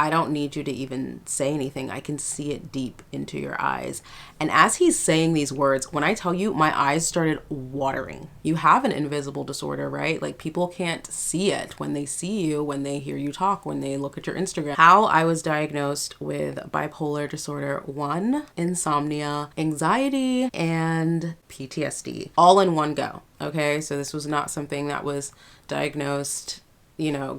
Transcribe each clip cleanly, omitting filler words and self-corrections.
I don't need you to even say anything. I can see it deep into your eyes. And as he's saying these words, when I tell you, my eyes started watering. You have an invisible disorder, right? Like people can't see it when they see you, when they hear you talk, when they look at your Instagram. How I was diagnosed with bipolar disorder 1, insomnia, anxiety, and PTSD all in one go. Okay, so this was not something that was diagnosed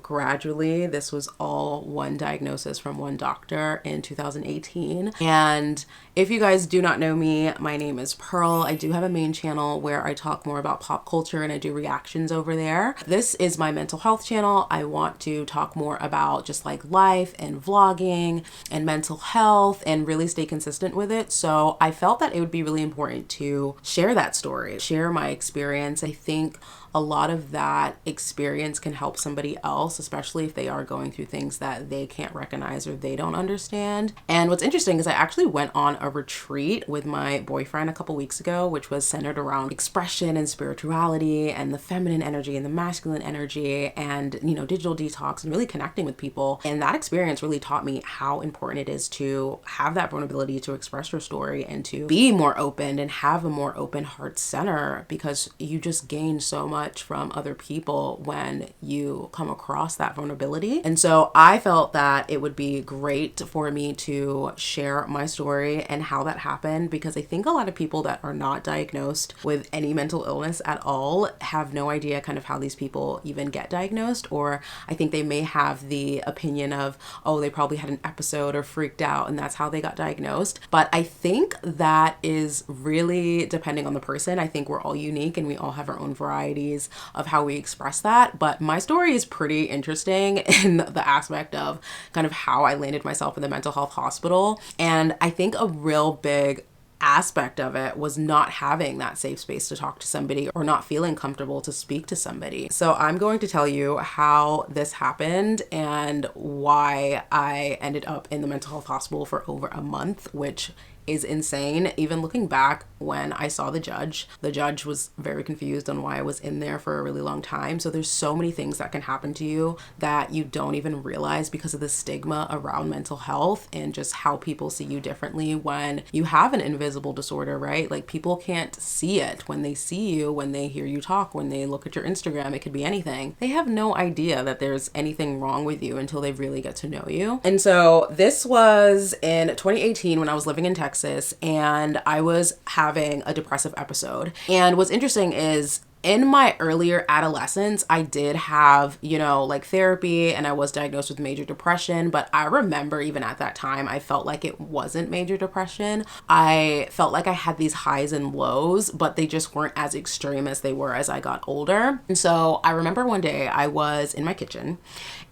gradually. This was all one diagnosis from one doctor in 2018. And if you guys do not know me, my name is Pearl. I do have a main channel where I talk more about pop culture and I do reactions over there. This is my mental health channel. I want to talk more about just like life and vlogging and mental health and really stay consistent with it. So I felt that it would be really important to share that story, share my experience. I think a lot of that experience can help somebody else, especially if they are going through things that they can't recognize or they don't understand. And what's interesting is I actually went on a retreat with my boyfriend a couple weeks ago, which was centered around expression and spirituality and the feminine energy and the masculine energy and, digital detox and really connecting with people. And that experience really taught me how important it is to have that vulnerability to express your story and to be more open and have a more open heart center, because you just gain so much from other people when you come across that vulnerability. And so I felt that it would be great for me to share my story and how that happened, because I think a lot of people that are not diagnosed with any mental illness at all have no idea kind of how these people even get diagnosed, or I think they may have the opinion of, oh, they probably had an episode or freaked out and that's how they got diagnosed. But I think that is really depending on the person. I think we're all unique and we all have our own varieties of how we express that. But my story is pretty interesting in the aspect of kind of how I landed myself in the mental health hospital. And I think a real big aspect of it was not having that safe space to talk to somebody or not feeling comfortable to speak to somebody. So I'm going to tell you how this happened and why I ended up in the mental health hospital for over a month, which is insane. Even looking back, when I saw the judge was very confused on why I was in there for a really long time. So there's so many things that can happen to you that you don't even realize because of the stigma around mental health and just how people see you differently when you have an invisible disorder, right? Like people can't see it when they see you, when they hear you talk, when they look at your Instagram. It could be anything. They have no idea that there's anything wrong with you until they really get to know you. And so this was in 2018 when I was living in Texas and I was having a depressive episode. And what's interesting is in my earlier adolescence, I did have, like therapy and I was diagnosed with major depression. But I remember even at that time, I felt like it wasn't major depression. I felt like I had these highs and lows, but they just weren't as extreme as they were as I got older. And so I remember one day I was in my kitchen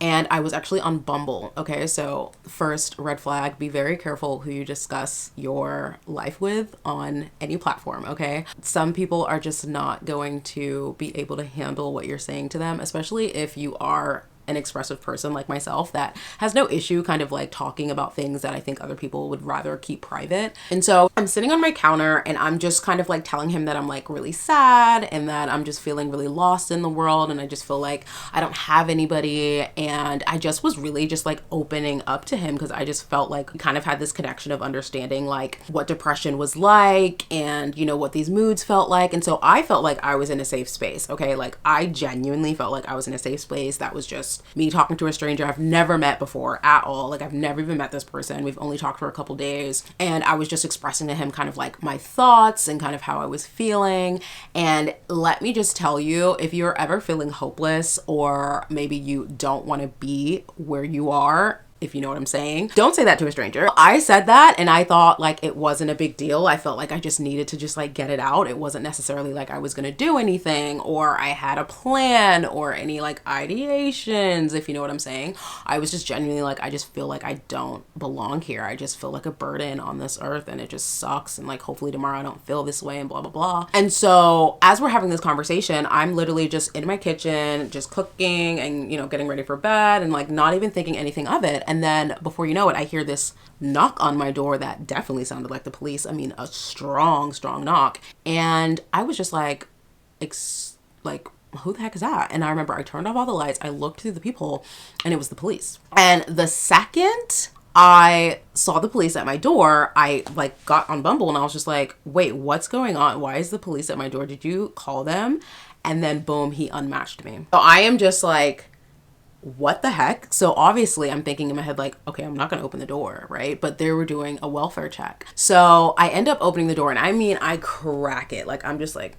and I was actually on Bumble. Okay, so first red flag, be very careful who you discuss your life with on any platform, okay? Some people are just not going to be able to handle what you're saying to them, especially if you are an expressive person like myself that has no issue kind of like talking about things that I think other people would rather keep private. And so I'm sitting on my counter and I'm just kind of like telling him that I'm like really sad and that I'm just feeling really lost in the world and I just feel like I don't have anybody. And I just was really just like opening up to him because I just felt like we kind of had this connection of understanding like what depression was like and what these moods felt like. And so I felt like I was in a safe space. Okay, like I genuinely felt like I was in a safe space that was just me talking to a stranger I've never met before at all. Like I've never even met this person. We've only talked for a couple days. And I was just expressing to him kind of like my thoughts and kind of how I was feeling. And let me just tell you, if you're ever feeling hopeless or maybe you don't want to be where you are, if you know what I'm saying. Don't say that to a stranger. I said that and I thought like it wasn't a big deal. I felt like I just needed to just like get it out. It wasn't necessarily like I was gonna do anything or I had a plan or any like ideations, if you know what I'm saying. I was just genuinely like, I just feel like I don't belong here. I just feel like a burden on this earth and it just sucks. And like, hopefully tomorrow I don't feel this way and blah, blah, blah. And so as we're having this conversation, I'm literally just in my kitchen, just cooking and, getting ready for bed and like not even thinking anything of it. And then before you know it, I hear this knock on my door that definitely sounded like the police. I mean, a strong, strong knock. And I was just like who the heck is that? And I remember I turned off all the lights. I looked through the peephole and it was the police. And the second I saw the police at my door, I like got on Bumble and I was just like, wait, what's going on? Why is the police at my door? Did you call them? And then boom, he unmatched me. So I am just like, what the heck? So obviously I'm thinking in my head like, okay, I'm not gonna open the door, right? But they were doing a welfare check. So I end up opening the door and I mean, I crack it. Like, I'm just like,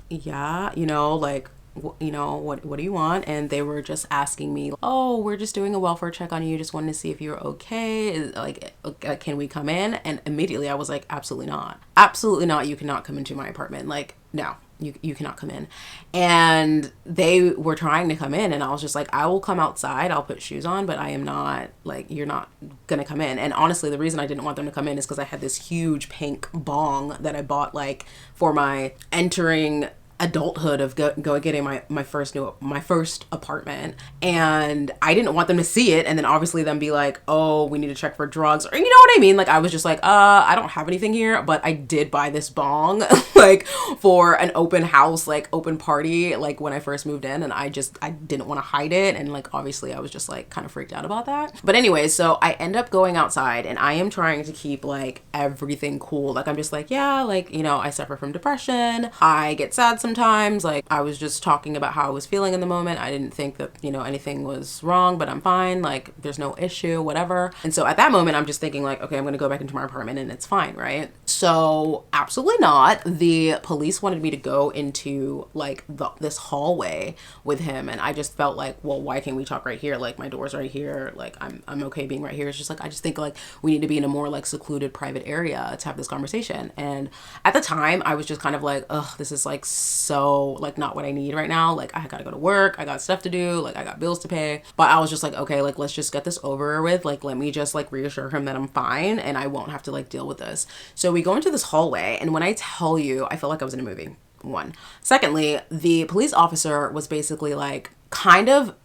yeah, like, what do you want? And they were just asking me, oh, we're just doing a welfare check on you. Just wanted to see if you're okay. Like, can we come in? And immediately I was like, absolutely not. Absolutely not. You cannot come into my apartment. Like, no. You cannot come in. And they were trying to come in and I was just like, I will come outside, I'll put shoes on, but I am not, like, you're not gonna come in. And honestly, the reason I didn't want them to come in is because I had this huge pink bong that I bought like for my entering adulthood of getting my first apartment, and I didn't want them to see it and then obviously them be like, oh, we need to check for drugs, or you know what I mean? Like, I was just like, I don't have anything here, but I did buy this bong like for an open house, like open party, like when I first moved in, and I didn't want to hide it, and like obviously I was just like kind of freaked out about that. But anyway, so I end up going outside and I am trying to keep like everything cool. Like, I'm just like, yeah, like, I suffer from depression, I get sad sometimes. Like, I was just talking about how I was feeling in the moment. I didn't think that, anything was wrong, but I'm fine. Like, there's no issue, whatever. And so at that moment, I'm just thinking like, okay, I'm going to go back into my apartment and it's fine, right? So absolutely not. The police wanted me to go into like this hallway with him. And I just felt like, well, why can't we talk right here? Like, my door's right here. Like, I'm okay being right here. It's just like, I just think like we need to be in a more like secluded private area to have this conversation. And at the time I was just kind of like, ugh, this is like so like not what I need right now. Like, I gotta go to work, I got stuff to do, like I got bills to pay. But I was just like, okay, like let's just get this over with. Like, let me just like reassure him that I'm fine and I won't have to like deal with this. So we go into this hallway, and when I tell you, I felt like I was in a movie. One. Secondly, the police officer was basically like kind of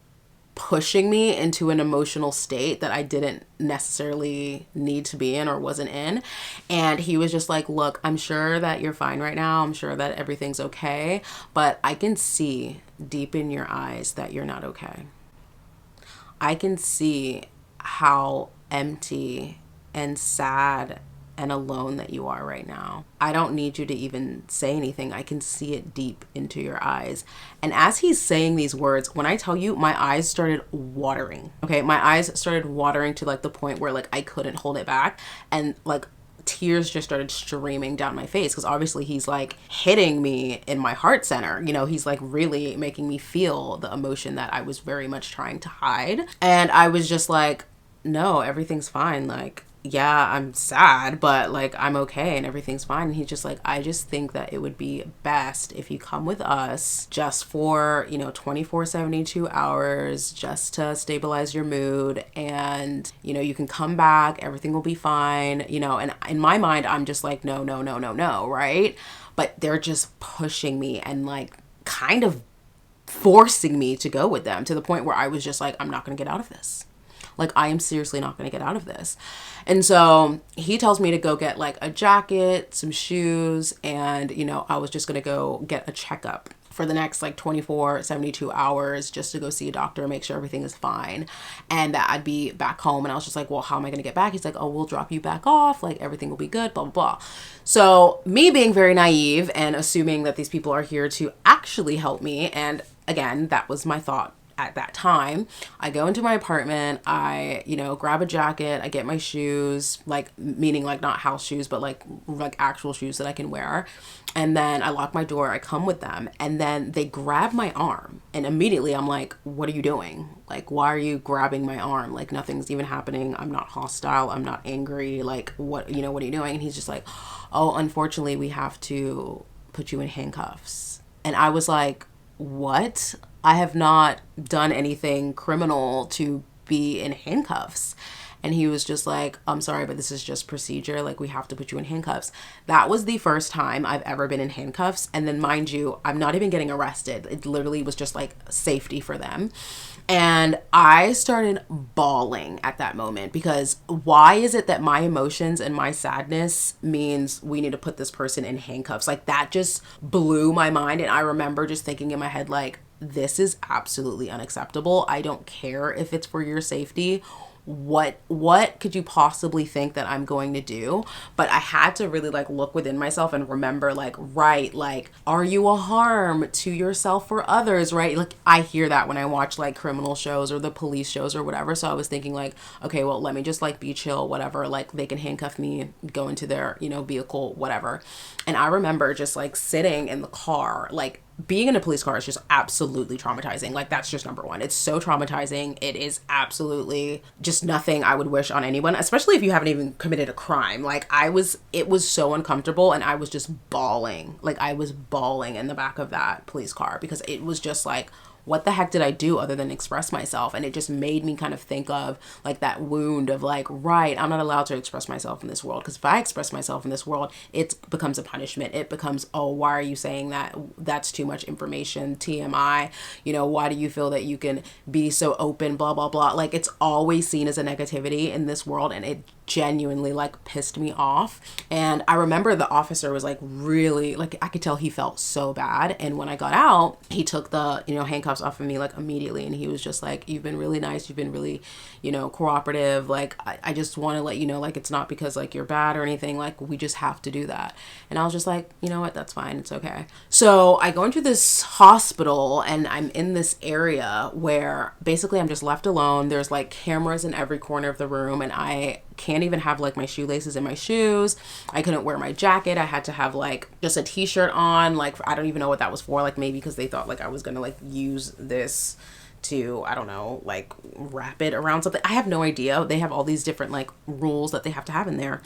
pushing me into an emotional state that I didn't necessarily need to be in or wasn't in. And he was just like, look, I'm sure that you're fine right now. I'm sure that everything's okay, but I can see deep in your eyes that you're not okay. I can see how empty and sad and alone that you are right now. I don't need you to even say anything. I can see it deep into your eyes. And as he's saying these words, when I tell you, my eyes started watering. Okay, my eyes started watering to like the point where like I couldn't hold it back, and like tears just started streaming down my face, because obviously he's like hitting me in my heart center. He's like really making me feel the emotion that I was very much trying to hide. And I was just like, no, everything's fine. Like, yeah, I'm sad, but like I'm okay and everything's fine. And he's just like, I just think that it would be best if you come with us just for 24 72 hours, just to stabilize your mood, and you can come back, everything will be fine. And in my mind I'm just like, no, right? But they're just pushing me and like kind of forcing me to go with them, to the point where I was just like, I'm not gonna get out of this. Like, I am seriously not going to get out of this. And so he tells me to go get like a jacket, some shoes, and, I was just going to go get a checkup for the next like 24, 72 hours, just to go see a doctor, make sure everything is fine, and that I'd be back home. And I was just like, well, how am I going to get back? He's like, oh, we'll drop you back off. Like, everything will be good, blah, blah, blah. So me being very naive and assuming that these people are here to actually help me. And again, that was my thought at that time. I go into my apartment, I, grab a jacket, I get my shoes, like, meaning like not house shoes, but like actual shoes that I can wear. And then I lock my door, I come with them, and then they grab my arm. And immediately I'm like, what are you doing? Like, why are you grabbing my arm? Like, nothing's even happening. I'm not hostile. I'm not angry. Like, what are you doing? And he's just like, oh, unfortunately, we have to put you in handcuffs. And I was like, what? I have not done anything criminal to be in handcuffs. And he was just like, I'm sorry, but this is just procedure. Like, we have to put you in handcuffs. That was the first time I've ever been in handcuffs. And then, mind you, I'm not even getting arrested. It literally was just like safety for them. And I started bawling at that moment, because why is it that my emotions and my sadness means we need to put this person in handcuffs? Like, that just blew my mind. And I remember just thinking in my head, like, this is absolutely unacceptable. I don't care if it's for your safety. What could you possibly think that I'm going to do? But I had to really like look within myself and remember, like, right, like, are you a harm to yourself or others, right? Like, I hear that when I watch like criminal shows or the police shows or whatever. So I was thinking like, okay, well, let me just like be chill, whatever, like they can handcuff me, go into their, vehicle, whatever. And I remember just like sitting in the car, like, being in a police car is just absolutely traumatizing. Like, that's just number one. It's so traumatizing. It is absolutely just nothing I would wish on anyone, especially if you haven't even committed a crime. Like, it was so uncomfortable, and I was just bawling. Like, I was bawling in the back of that police car, because it was just like, what the heck did I do other than express myself? And it just made me kind of think of like that wound of like, right, I'm not allowed to express myself in this world, because if I express myself in this world, it becomes a punishment. It becomes, oh, why are you saying that? That's too much information, TMI. Why do you feel that you can be so open, blah, blah, blah. Like, it's always seen as a negativity in this world, and it genuinely like pissed me off. And I remember the officer was like, really, like, I could tell he felt so bad. And when I got out, he took the handcuffs off of me like immediately, and he was just like, you've been really nice, you've been really cooperative, like, I just want to let you know, like, it's not because like you're bad or anything, like, we just have to do that. And I was just like, you know what, that's fine, it's okay. So I go into this hospital, and I'm in this area where basically I'm just left alone. There's like cameras in every corner of the room, and I can't even have like my shoelaces in my shoes. I couldn't wear my jacket. I had to have like just a t-shirt on. Like, I don't even know what that was for. Like, maybe because they thought like I was gonna like use this to, I don't know, like wrap it around something. I have no idea. They have all these different like rules that they have to have in there.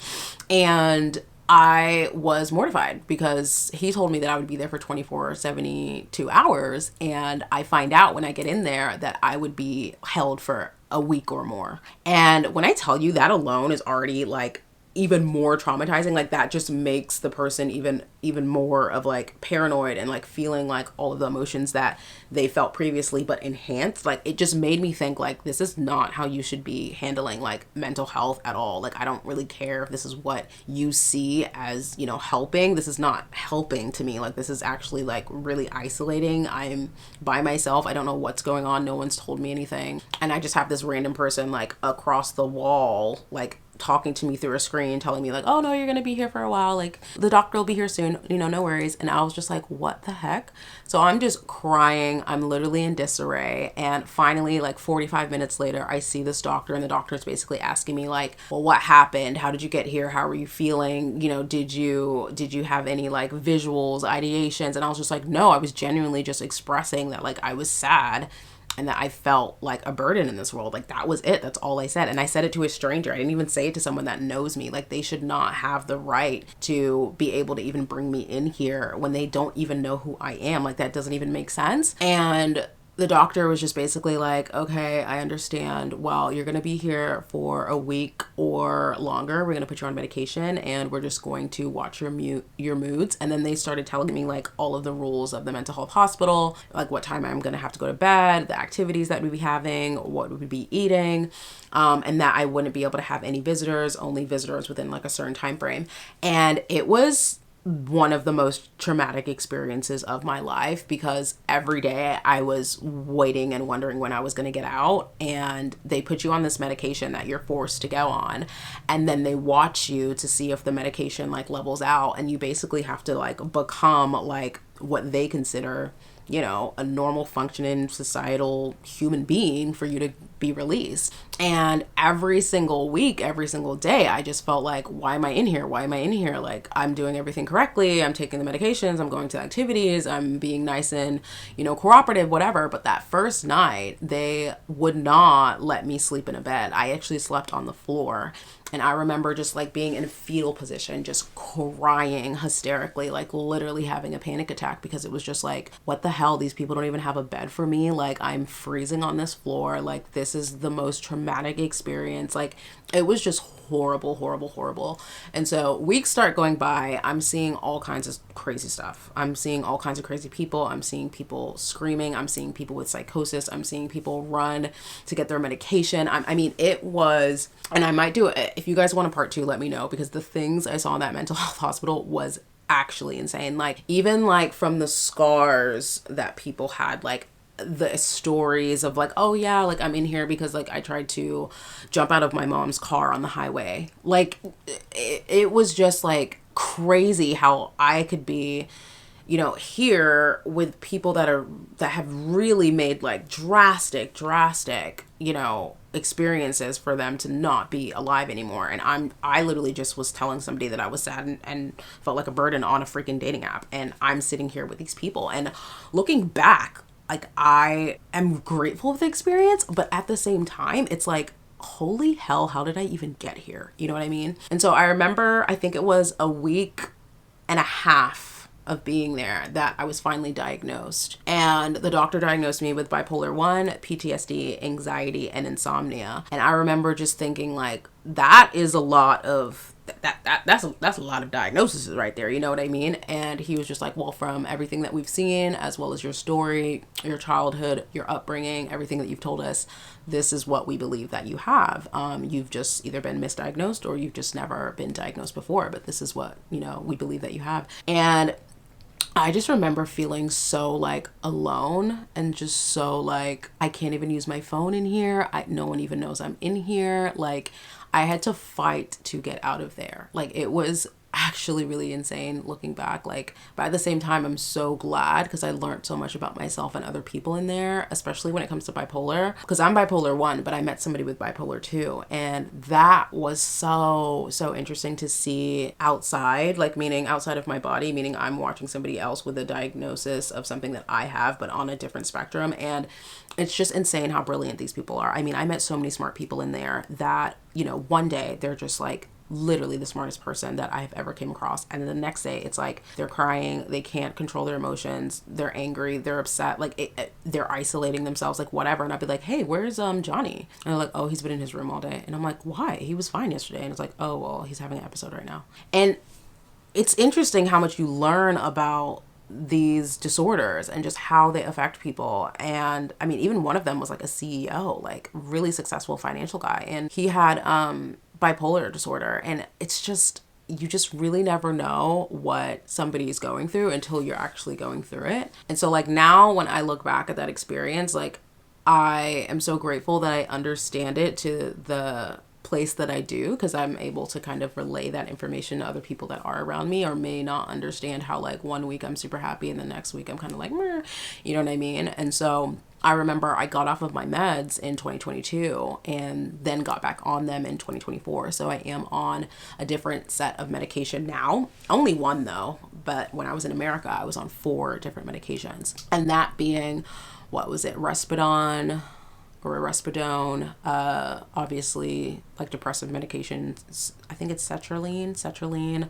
And I was mortified, because he told me that I would be there for 24 or 72 hours. And I find out when I get in there that I would be held for a week or more. And when I tell you, that alone is already like even more traumatizing. Like, that just makes the person even more of like paranoid, and like feeling like all of the emotions that they felt previously but enhanced. Like, it just made me think like, this is not how you should be handling like mental health at all. Like, I don't really care if this is what you see as helping. This is not helping to me. Like, this is actually like really isolating. I'm by myself. I don't know what's going on. No one's told me anything, and I just have this random person like across the wall, like talking to me through a screen, telling me like, oh no, you're gonna be here for a while, like the doctor will be here soon, no worries. And I was just like, what the heck? So I'm just crying, I'm literally in disarray. And finally, like 45 minutes later, I see this doctor, and the doctor's basically asking me like, well, what happened? How did you get here? How are you feeling? Did you have any like visuals, ideations? And I was just like, no, I was genuinely just expressing that like I was sad, and that I felt like a burden in this world. Like, that was it. That's all I said. And I said it to a stranger. I didn't even say it to someone that knows me. Like, they should not have the right to be able to even bring me in here when they don't even know who I am. Like, that doesn't even make sense. And the doctor was just basically like, okay, I understand. Well, you're going to be here for a week or longer. We're going to put you on medication, and we're just going to watch your moods. And then they started telling me like all of the rules of the mental health hospital, like what time I'm going to have to go to bed, the activities that we'd be having, what we'd be eating, and that I wouldn't be able to have any visitors, only visitors within like a certain time frame. And it was one of the most traumatic experiences of my life, because every day I was waiting and wondering when I was going to get out. And they put you on this medication that you're forced to go on, and then they watch you to see if the medication like levels out, and you basically have to like become like what they consider a normal functioning societal human being for you to be released. And every single week, every single day, I just felt like, why am I in here? Why am I in here? Like, I'm doing everything correctly. I'm taking the medications. I'm going to activities. I'm being nice and, cooperative, whatever. But that first night, they would not let me sleep in a bed. I actually slept on the floor. And I remember just like being in a fetal position, just crying hysterically, like literally having a panic attack, because it was just like, what the hell? These people don't even have a bed for me. Like, I'm freezing on this floor. Like, this is the most traumatic experience. Like, it was just horrible, horrible, horrible. And so weeks start going by. I'm seeing all kinds of crazy stuff. I'm seeing all kinds of crazy people. I'm seeing people screaming. I'm seeing people with psychosis. I'm seeing people run to get their medication. I mean, it was, and I might do it. If you guys want a part 2, let me know, because the things I saw in that mental health hospital was actually insane. Like, even like from the scars that people had, like the stories of like, oh yeah, like I'm in here because like I tried to jump out of my mom's car on the highway. Like it was just like crazy how I could be, you know, here with people that have really made like drastic, you know, experiences for them to not be alive anymore. And I literally just was telling somebody that I was sad and felt like a burden on a freaking dating app. And I'm sitting here with these people, and looking back, like, I am grateful for the experience, but at the same time, it's like, holy hell, how did I even get here? You know what I mean? And so I remember, I think it was a week and a half of being there that I was finally diagnosed. And the doctor diagnosed me with bipolar 1, PTSD, anxiety, and insomnia. And I remember just thinking like, that is a lot of that's a lot of diagnoses right there, you know what I mean? And he was just like, well, from everything that we've seen, as well as your story, your childhood, your upbringing, everything that you've told us, this is what we believe that you have. You've just either been misdiagnosed or you've just never been diagnosed before, but this is what, you know, we believe that you have. And I just remember feeling so like alone, and just so like, I can't even use my phone in here. No one even knows I'm in here. Like, I had to fight to get out of there. Like, it was actually really insane looking back. Like, but at the same time, I'm so glad, because I learned so much about myself and other people in there, especially when it comes to bipolar, because I'm bipolar 1, but I met somebody with bipolar 2, and that was so interesting to see outside, like, meaning outside of my body, meaning I'm watching somebody else with a diagnosis of something that I have, but on a different spectrum. And it's just insane how brilliant these people are. I mean, I met so many smart people in there that, you know, one day they're just like literally the smartest person that I have ever came across. And then the next day it's like they're crying, they can't control their emotions, they're angry, they're upset, like they're isolating themselves, like whatever. And I'd be like, hey, where's Johnny? And they're like, oh, he's been in his room all day. And I'm like, why? He was fine yesterday. And it's like, oh, well, he's having an episode right now. And it's interesting how much you learn about these disorders and just how they affect people. And I mean, even one of them was like a CEO, like really successful financial guy, and he had bipolar disorder. And it's just, you just really never know what somebody's going through until you're actually going through it. And so like now when I look back at that experience, like I am so grateful that I understand it to the place that I do, because I'm able to kind of relay that information to other people that are around me or may not understand how like one week I'm super happy and the next week I'm kind of like, meh, you know what I mean? And so I remember I got off of my meds in 2022 and then got back on them in 2024. So I am on a different set of medication now. Only one though, but when I was in America, I was on 4 different medications. And that being, what was it, Risperidone, obviously like depressive medications. I think it's sertraline,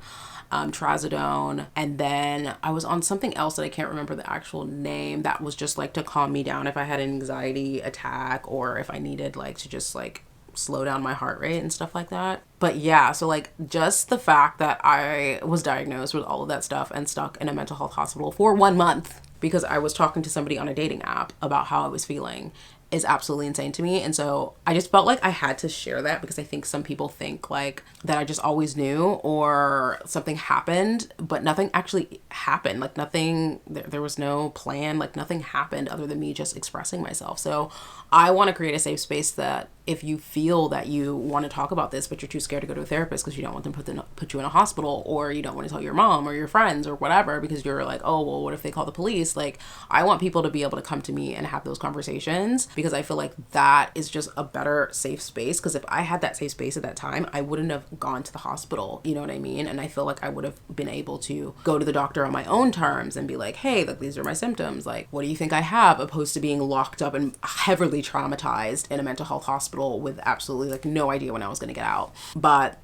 trazodone. And then I was on something else that I can't remember the actual name, that was just like to calm me down if I had an anxiety attack or if I needed like to just like slow down my heart rate and stuff like that. But yeah, so like just the fact that I was diagnosed with all of that stuff and stuck in a mental health hospital for 1 month because I was talking to somebody on a dating app about how I was feeling is absolutely insane to me. And so I just felt like I had to share that, because I think some people think like that I just always knew or something happened, but nothing actually happened. Like nothing, there was no plan, like nothing happened other than me just expressing myself. So I want to create a safe space that if you feel that you want to talk about this, but you're too scared to go to a therapist because you don't want them to put you in a hospital, or you don't want to tell your mom or your friends or whatever, because you're like, oh, well, what if they call the police? Like, I want people to be able to come to me and have those conversations, because I feel like that is just a better safe space. Because if I had that safe space at that time, I wouldn't have gone to the hospital, you know what I mean? And I feel like I would have been able to go to the doctor on my own terms and be like, hey, like these are my symptoms, like what do you think I have, opposed to being locked up and heavily traumatized in a mental health hospital with absolutely like no idea when I was going to get out. But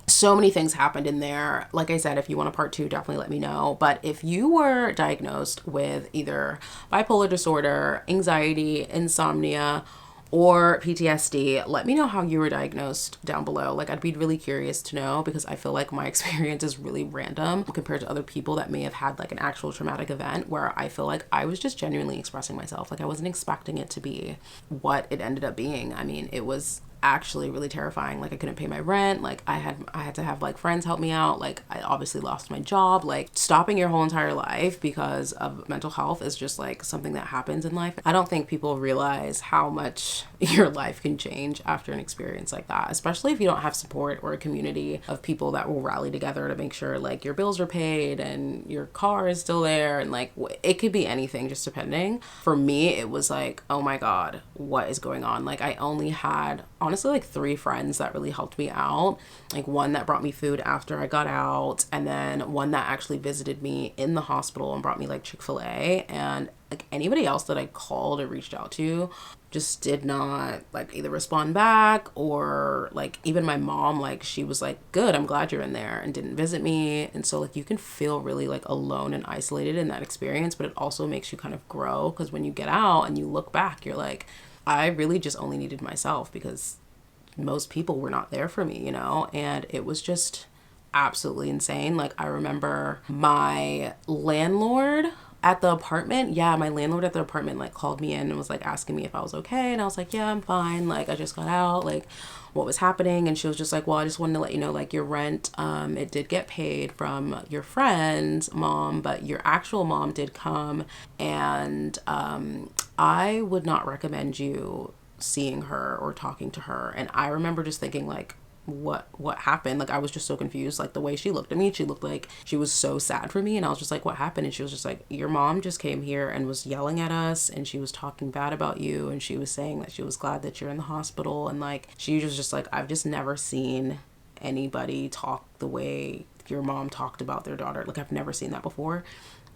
so many things happened in there. Like I said, if you want a part 2, definitely let me know. But if you were diagnosed with either bipolar disorder, anxiety, insomnia, or PTSD, let me know how you were diagnosed down below. Like, I'd be really curious to know, because I feel like my experience is really random compared to other people that may have had like an actual traumatic event, where I feel like I was just genuinely expressing myself. Like, I wasn't expecting it to be what it ended up being. I mean, it was actually really terrifying. Like, I couldn't pay my rent. Like, I had to have like friends help me out. Like, I obviously lost my job. Like, stopping your whole entire life because of mental health is just like something that happens in life. I don't think people realize how much your life can change after an experience like that, especially if you don't have support or a community of people that will rally together to make sure like your bills are paid and your car is still there, and like it could be anything, just depending. For me, it was like, oh my God, what is going on? Like, I only had honestly like 3 friends that really helped me out. Like, one that brought me food after I got out, and then one that actually visited me in the hospital and brought me like Chick-fil-A. And like anybody else that I called or reached out to just did not like either respond back, or like even my mom, like she was like, good, I'm glad you're in there, and didn't visit me. And so like you can feel really like alone and isolated in that experience, but it also makes you kind of grow, because when you get out and you look back, you're like, I really just only needed myself, because most people were not there for me, you know? And it was just absolutely insane. Like, I remember my landlord at the apartment, my landlord at the apartment like called me in and was like asking me if I was okay, and I was like, yeah, I'm fine, like I just got out, like what was happening? And she was just like, well, I just wanted to let you know, like your rent, it did get paid from your friend's mom, but your actual mom did come, and I would not recommend you seeing her or talking to her. And I remember just thinking like, what happened? Like, I was just so confused. Like, the way she looked at me, she looked like she was so sad for me, and I was just like, what happened? And she was just like, your mom just came here and was yelling at us, and she was talking bad about you, and she was saying that she was glad that you're in the hospital. And like, she was just like, I've just never seen anybody talk the way your mom talked about their daughter. Like, I've never seen that before.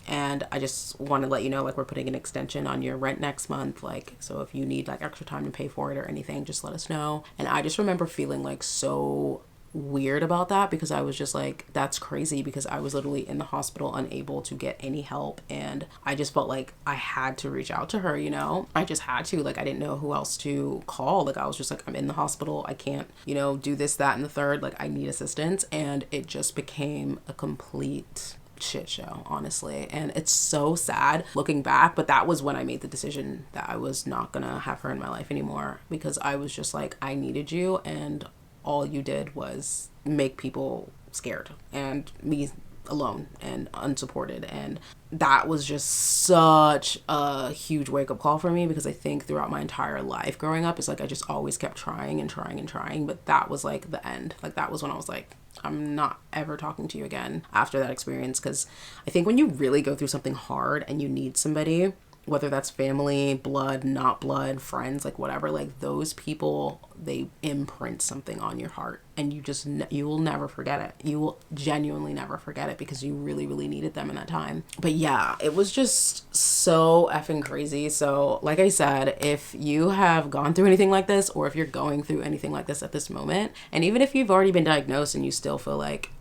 And I just want to let you know, like, we're putting an extension on your rent next month. Like, so if you need like extra time to pay for it or anything, just let us know. And I just remember feeling like so weird about that, because I was just like, that's crazy, because I was literally in the hospital unable to get any help, and I just felt like I had to reach out to her, you know? I just had to. Like, I didn't know who else to call. Like, I was just like, I'm in the hospital, I can't, you know, do this, that, and the third, like I need assistance. And it just became a complete shit show, honestly. And it's so sad looking back, but that was when I made the decision that I was not gonna have her in my life anymore, because I was just like, I needed you, and all you did was make people scared and me alone and unsupported. And that was just such a huge wake-up call for me, because I think throughout my entire life growing up, it's like I just always kept trying and trying and trying, but that was like the end. Like, that was when I was like, I'm not ever talking to you again after that experience. Because I think when you really go through something hard and you need somebody, whether that's family, blood, not blood, friends, like whatever, like those people, they imprint something on your heart, and you will never forget it. You will genuinely never forget it, because you really, really needed them in that time. But yeah, it was just so effing crazy. So like I said, if you have gone through anything like this, or if you're going through anything like this at this moment, and even if you've already been diagnosed and you still feel like,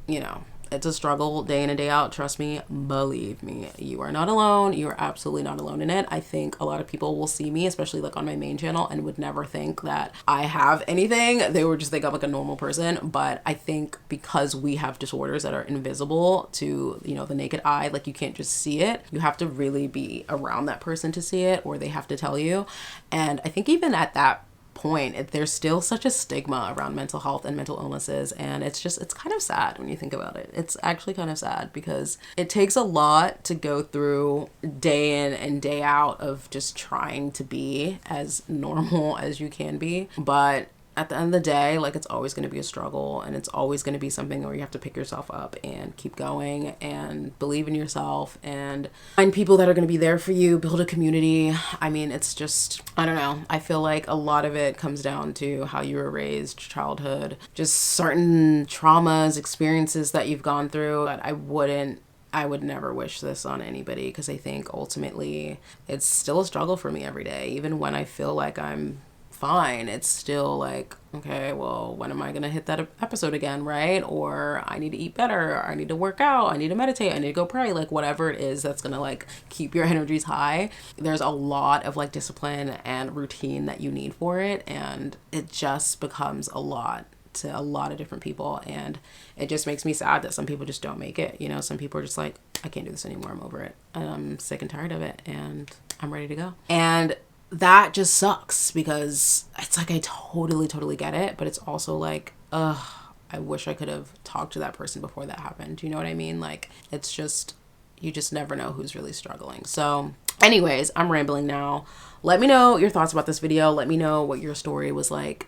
you know, it's a struggle day in and day out, trust me, believe me, you are not alone. You are absolutely not alone in it. I think a lot of people will see me, especially like on my main channel, and would never think that I have anything. They would just think I'm like a normal person. But I think because we have disorders that are invisible to, you know, the naked eye, like you can't just see it. You have to really be around that person to see it, or they have to tell you. And I think even at that point, there's still such a stigma around mental health and mental illnesses, and it's kind of sad when you think about it. It's actually kind of sad, because it takes a lot to go through day in and day out of just trying to be as normal as you can be. But at the end of the day, like, it's always going to be a struggle, and it's always going to be something where you have to pick yourself up and keep going and believe in yourself and find people that are going to be there for you, build a community. I mean, it's just, I don't know. I feel like a lot of it comes down to how you were raised, childhood, just certain traumas, experiences that you've gone through. But I would never wish this on anybody, because I think ultimately it's still a struggle for me every day. Even when I feel like I'm fine, it's still like, okay, well, when am I gonna hit that episode again, right? Or I need to eat better, or I need to work out, I need to meditate, I need to go pray, like whatever it is that's gonna like keep your energies high. There's a lot of like discipline and routine that you need for it, and it just becomes a lot to a lot of different people, and it just makes me sad that some people just don't make it. You know, some people are just like, I can't do this anymore, I'm over it, I'm sick and tired of it, and I'm ready to go. And that just sucks, because it's like I totally get it, but it's also like, I wish I could have talked to that person before that happened. You know what I mean? Like, it's just, you just never know who's really struggling. So anyways, I'm rambling now. Let me know your thoughts about this video. Let me know what your story was like,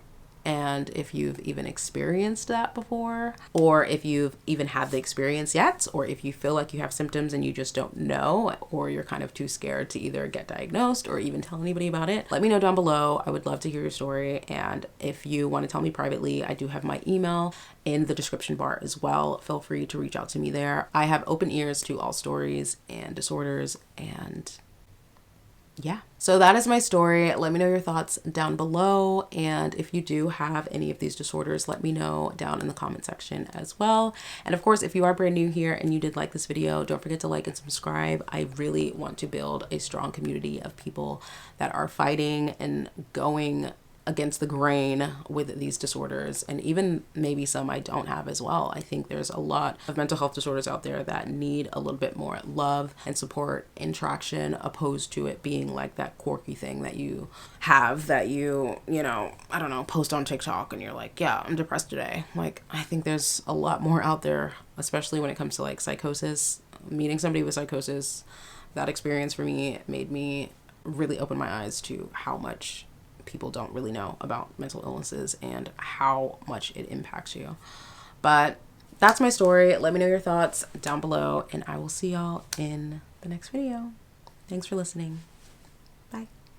and if you've even experienced that before, or if you've even had the experience yet, or if you feel like you have symptoms and you just don't know, or you're kind of too scared to either get diagnosed or even tell anybody about it. Let me know down below. I would love to hear your story. And if you want to tell me privately, I do have my email in the description bar as well. Feel free to reach out to me there. I have open ears to all stories and disorders, and yeah, so that is my story. Let me know your thoughts down below. And if you do have any of these disorders, let me know down in the comment section as well. And of course, if you are brand new here and you did like this video, don't forget to like and subscribe. I really want to build a strong community of people that are fighting and going against the grain with these disorders, and even maybe some I don't have as well. I think there's a lot of mental health disorders out there that need a little bit more love and support, interaction, opposed to it being like that quirky thing that you have, that you know, I don't know, post on TikTok and you're like, yeah, I'm depressed today. Like, I think there's a lot more out there, especially when it comes to like psychosis. Meeting somebody with psychosis, that experience for me made me really open my eyes to how much people don't really know about mental illnesses and how much it impacts you. But that's my story. Let me know your thoughts down below, and I will see y'all in the next video. Thanks for listening.